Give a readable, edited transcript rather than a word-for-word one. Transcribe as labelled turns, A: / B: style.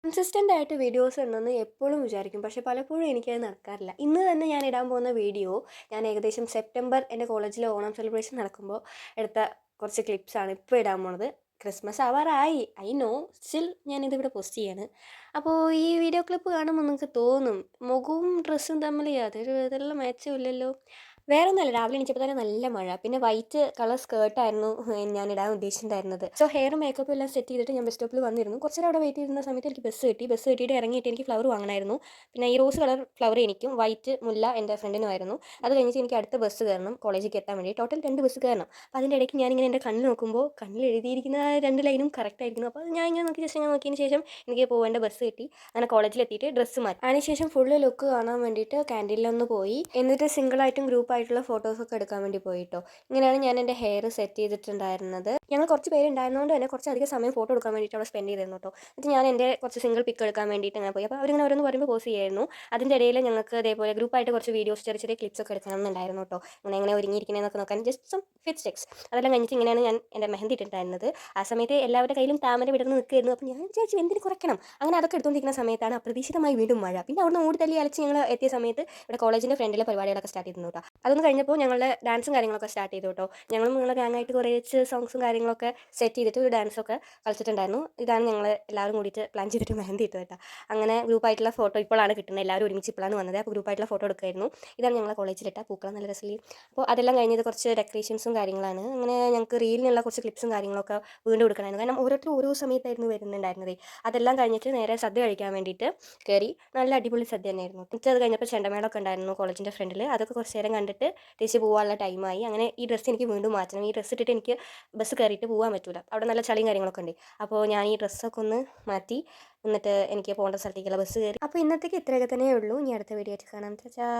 A: Consistent ആയിട്ട് videos ഇടണമെന്ന് എപ്പോഴും വിചാരിക്കും. പക്ഷേ പലപ്പോഴും എനിക്കത് നടക്കാറില്ല. ഇന്ന് തന്നെ ഞാൻ ഇടാൻ പോകുന്ന വീഡിയോ ഞാൻ ഏകദേശം സെപ്റ്റംബർ എൻ്റെ കോളേജിലെ ഓണം സെലിബ്രേഷൻ നടക്കുമ്പോൾ എടുത്ത കുറച്ച് ക്ലിപ്സാണ് ഇപ്പോൾ ഇടാൻ പോണത്. ക്രിസ്മസ് ആവാറായി, ഐ നോ, സ്റ്റിൽ ഞാനിതിവിടെ പോസ്റ്റ് ചെയ്യാണ്. അപ്പോൾ ഈ വീഡിയോ ക്ലിപ്പ് കാണുമ്പോൾ നിങ്ങൾക്ക് തോന്നും മുഖവും ഡ്രസ്സും തമ്മിൽ യാതൊരു വിധത്തിലുള്ള മാച്ചും വേറെ ഒന്നുമല്ല, രാവിലെ എണീച്ചപ്പോൾ തന്നെ നല്ല മഴ. പിന്നെ വൈറ്റ് കളർ സ്കേർട്ടായിരുന്നു ഞാൻ ഇടാൻ ഉദ്ദേശിച്ചിട്ടുണ്ടായിരുന്നത്. സോ ഹെയറും മേക്കപ്പും എല്ലാം സെറ്റ് ചെയ്തിട്ട് ഞാൻ ബസ് സ്റ്റോപ്പിൽ വന്നിരുന്നു. കുറച്ച് നേരം അവിടെ വെയിറ്റ് ചെയ്യുന്ന സമയത്ത് എനിക്ക് ബസ് കിട്ടി. ബസ് കിട്ടിയിട്ട് ഇറങ്ങിയിട്ട് എനിക്ക് ഫ്ലവർ വാങ്ങണമായിരുന്നു. പിന്നെ ഈ റോസ് കളർ ഫ്ലവർ എനിക്കും വൈറ്റ് മുല്ല എൻ്റെ ഫ്രണ്ടിനുമായിരുന്നു. അത് കഴിഞ്ഞിട്ട് എനിക്ക് അടുത്ത ബസ് കയറണം കോളേജിലേക്ക് എത്താൻ വേണ്ടി. ടോട്ടൽ 2 ബസ് കയറണം. അപ്പോൾ അതിൻ്റെ ഇടയ്ക്ക് ഞാനിങ്ങനെ എൻ്റെ കണ്ണിൽ നോക്കുമ്പോൾ കണ്ണിൽ എഴുതിയിരിക്കുന്ന 2 ലൈനും കറക്റ്റ് ആയിരിക്കുന്നു. അപ്പോൾ ഞാൻ ഇങ്ങനെ നോക്കി ജസ്റ്റ് ഇങ്ങനെ നോക്കിയതിന് ശേഷം എനിക്ക് പോകേണ്ട ബസ് കിട്ടി. അങ്ങനെ കോളേജിൽ എത്തിയിട്ട് ഡ്രസ്സ് മാറ്റി. അതിനുശേഷം ഫുള്ള് ലുക്ക് കാണാൻ വേണ്ടിയിട്ട് ക്യാൻറ്റീനിലൊന്ന് പോയി. എന്നിട്ട് സിംഗിളായിട്ടും ഗ്രൂപ്പായിട്ടുള്ള ഫോട്ടോസൊക്കെ എടുക്കാൻ വേണ്ടി പോയിട്ടോ. ഇങ്ങനെയാണ് ഞാൻ എൻ്റെ ഹെയർ സെറ്റ് ചെയ്തിട്ടുണ്ടായിരുന്നത്. ഞങ്ങൾ കുറച്ച് പേരുണ്ടായിരുന്നതുകൊണ്ട് തന്നെ കുറച്ചധികം സമയം ഫോട്ടോ എടുക്കാൻ വേണ്ടിയിട്ട് അവിടെ സ്പെൻഡ് ചെയ്തിരുന്നു കേട്ടോ. എന്നിട്ട് ഞാൻ എൻ്റെ കുറച്ച് സിംഗിൾ പിക്ക് എടുക്കാൻ വേണ്ടിയിട്ട് അങ്ങനെ പോയി. അപ്പോൾ അവരിങ്ങനെ ഓരോന്ന് പറയുമ്പോൾ പോസ് ചെയ്യായിരുന്നു. അതിൻ്റെ ഇടയിൽ ഞങ്ങൾക്ക് ഇതേപോലെ ഗ്രൂപ്പായിട്ട് കുറച്ച് വീഡിയോസ് ചെറിയ ചെറിയ ക്ലിപ്സൊക്കെ എടുക്കണം എന്നുണ്ടായിരുന്നു കേട്ടോ. എങ്ങനെ ഒരുങ്ങിയിരിക്കണേന്നൊക്കെ നോക്കാൻ ജസ്റ്റ് സം ഫിറ്റ് ചെക്സ്. അതെല്ലാം കഴിഞ്ഞിട്ട് ഇങ്ങനെയാണ് ഞാൻ എൻ്റെ മെഹന്തി ഇട്ടിട്ടുണ്ടായിരുന്നത്. ആ സമയത്ത് എല്ലാവരുടെ കയ്യിലും താമര വിടർന്ന് നിൽക്കുമായിരുന്നു. അപ്പോൾ ഞാൻ വിചാരിച്ചു എന്തിന് കുറയ്ക്കണം. അങ്ങനെ അതൊക്കെ എടുത്തുകൊണ്ടിരിക്കുന്ന സമയത്താണ് അപ്രതീക്ഷിതമായി വീണ്ടും മഴ. പിന്നെ അവിടുന്ന് ഓടി തല്ലി അലച്ച് ഞങ്ങൾ എത്തിയ സമയത്ത് ഇവിടെ കോളേജിൻ്റെ ഫ്രണ്ടിലെ പരിപാടികളൊക്കെ സ്റ്റാർട്ട് ചെയ്തിരുന്നു കേട്ടോ. അതൊന്ന് കഴിഞ്ഞപ്പോൾ ഞങ്ങളുടെ ഡാൻസും കാര്യങ്ങളൊക്കെ സ്റ്റാർട്ട് ചെയ്തു കേട്ടോ. ഞങ്ങളും ഞങ്ങളുടെ ഗ്യാങ്ങായിട്ട് കുറച്ച് സോങ്സും കാര്യങ്ങളൊക്കെ സെറ്റ് ചെയ്തിട്ട് ഒരു ഡാൻസൊക്കെ കളിച്ചിട്ടുണ്ടായിരുന്നു. ഇതാണ് ഞങ്ങൾ എല്ലാവരും കൂടിയിട്ട് പ്ലാൻ ചെയ്തിട്ട് മെഹന്തി ഇട്ടു കേട്ടോ. അങ്ങനെ ഗ്രൂപ്പായിട്ടുള്ള ഫോട്ടോ ഇപ്പോഴാണ് കിട്ടുന്നത്. എല്ലാവരും ഒരുമിച്ച് ഇപ്പോഴാണ് വന്നത്. അപ്പോൾ ഗ്രൂപ്പായിട്ടുള്ള ഫോട്ടോ എടുക്കുമായിരുന്നു. ഇതാണ് ഞങ്ങളെ കോളേജിലിട്ട പൂക്കളം, നല്ല രസമില്ലേ. അപ്പോൾ അതെല്ലാം കഴിഞ്ഞത് കുറച്ച് ഡെക്കറേഷൻസും കാര്യങ്ങളാണ്. അങ്ങനെ ഞങ്ങൾക്ക് റീലിനുള്ള കുറച്ച് ക്ലിപ്സും കാര്യങ്ങളൊക്കെ വീണ്ടും എടുക്കണമായിരുന്നു. കാരണം ഓരോരുത്തരും ഓരോ സമയത്തായിരുന്നു വരുന്നുണ്ടായിരുന്നത്. അതെല്ലാം കഴിഞ്ഞിട്ട് നേരെ സദ്യ കഴിക്കാൻ വേണ്ടിയിട്ട് കയറി. നല്ല അടിപൊളി സദ്യ തന്നെയായിരുന്നു. എന്നിട്ട് അത് കഴിഞ്ഞപ്പോൾ ചെണ്ടമേളമൊക്കെ ഉണ്ടായിരുന്നു കോളേജിൻ്റെ ഫ്രണ്ടിൽ. അതൊക്കെ കുറച്ച് നേരം കണ്ടിട്ട് തിരിച്ച് പോകാനുള്ള ടൈമായി. അങ്ങനെ ഈ ഡ്രസ്സ് എനിക്ക് വീണ്ടും മാറ്റണം. ഈ ഡ്രസ്സ് ഇട്ടിട്ട് എനിക്ക് ബസ് കയറിയിട്ട് പോകാൻ പറ്റില്ല. അവിടെ നല്ല ചളിയും കാര്യങ്ങളൊക്കെ ഉണ്ട്. അപ്പോൾ ഞാൻ ഈ ഡ്രസ്സൊക്കെ ഒന്ന് മാറ്റി എന്നിട്ട് എനിക്ക് പോകേണ്ട സ്ഥലത്തേക്കുള്ള ബസ് കയറി. അപ്പോൾ ഇന്നത്തേക്ക് ഇത്രയൊക്കെ തന്നെയേ ഉള്ളൂ. ഇനി അടുത്ത വീഡിയോ ആയിട്ട് കാണാം. ചാ.